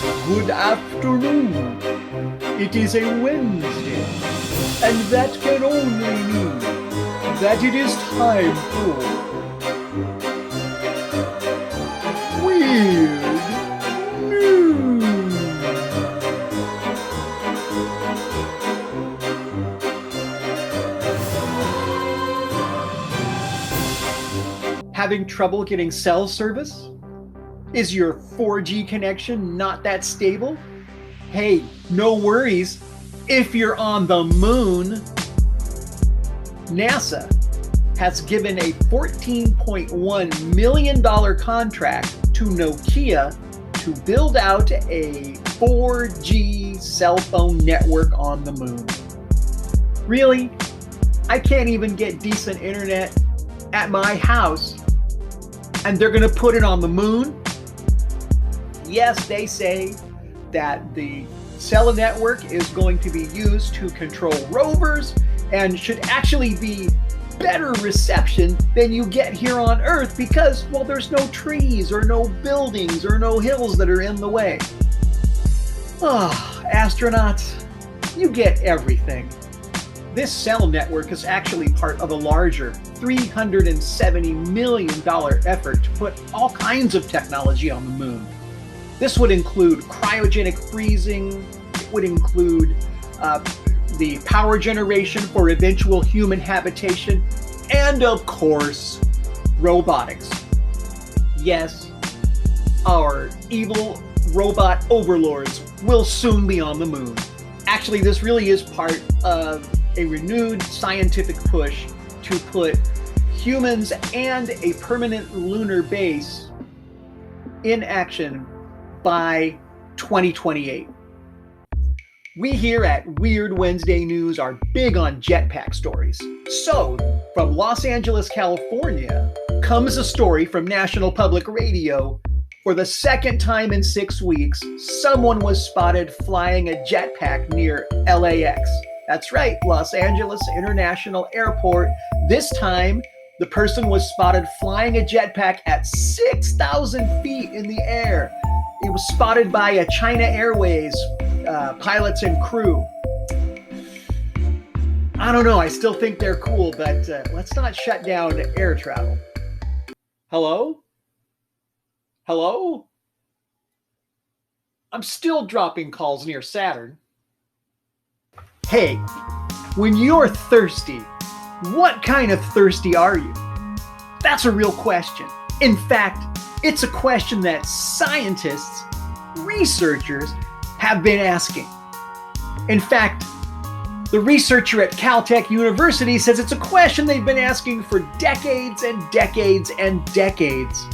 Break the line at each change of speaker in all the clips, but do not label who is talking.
Good afternoon. It is a Wednesday, and that can only mean that it is time for Weird News. Having trouble getting cell service? Is your 4G connection not that stable? Hey, no worries. If you're on the moon, NASA has given a $14.1 million contract to Nokia to build out a 4G cell phone network on the moon. Really? I can't even get decent internet at my house, and they're going to put it on the moon? Yes, they say that the cell network is going to be used to control rovers and should actually be better reception than you get here on Earth because, well, there's no trees or no buildings or no hills that are in the way. Astronauts, you get everything. This cell network is actually part of a larger $370 million effort to put all kinds of technology on the moon. This would include cryogenic freezing, it would include the power generation for eventual human habitation, and of course, robotics. Yes, our evil robot overlords will soon be on the moon. Actually, this really is part of a renewed scientific push to put humans and a permanent lunar base in action by 2028. We here at Weird Wednesday News are big on jetpack stories. So, from Los Angeles, California, comes a story from National Public Radio. For the second time in 6 weeks, someone was spotted flying a jetpack near LAX. That's right, Los Angeles International Airport. This time, the person was spotted flying a jetpack at 6,000 feet in the air. It was spotted by a China Airways pilots and crew. I don't know, I still think they're cool, but let's not shut down air travel. Hello? Hello? I'm still dropping calls near Saturn. Hey, when you're thirsty, what kind of thirsty are you? That's a real question. In fact, it's a question that scientists, researchers have been asking. In fact, the researcher at Caltech University says it's a question they've been asking for decades and decades and decades.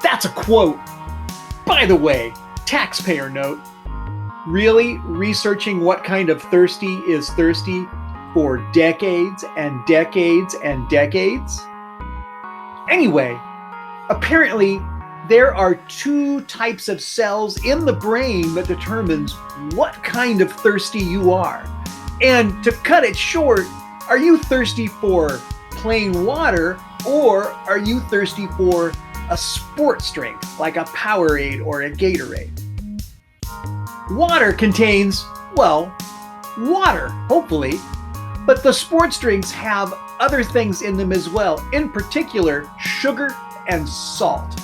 That's a quote. By the way, taxpayer note, really researching what kind of thirsty is thirsty for decades and decades and decades? Anyway, apparently there are two types of cells in the brain that determines what kind of thirsty you are. And to cut it short, are you thirsty for plain water, or are you thirsty for a sports drink like a Powerade or a Gatorade? Water contains, well, water, hopefully, but the sports drinks have other things in them as well, in particular, sugar and salt.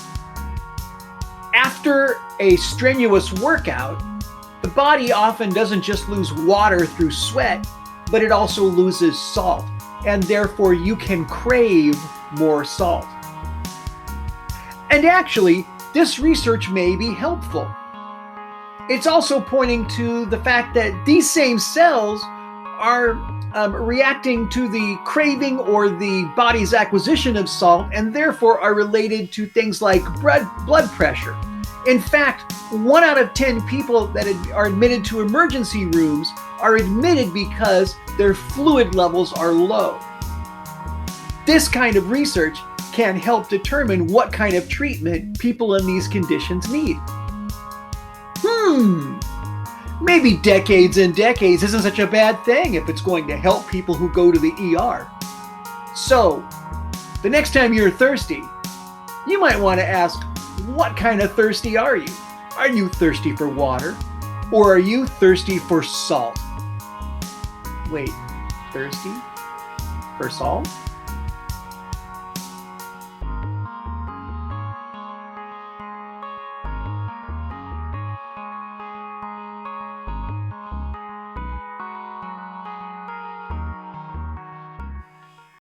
After a strenuous workout, the body often doesn't just lose water through sweat, but it also loses salt, and therefore you can crave more salt. And actually, this research may be helpful. It's also pointing to the fact that these same cells are reacting to the craving or the body's acquisition of salt, and therefore are related to things like blood pressure. In fact, 1 out of 10 people that are admitted to emergency rooms are admitted because their fluid levels are low. This kind of research can help determine what kind of treatment people in these conditions need. Maybe decades and decades isn't such a bad thing if it's going to help people who go to the ER. So, the next time you're thirsty, you might want to ask, what kind of thirsty are you? Are you thirsty for water? Or are you thirsty for salt? Wait, thirsty for salt?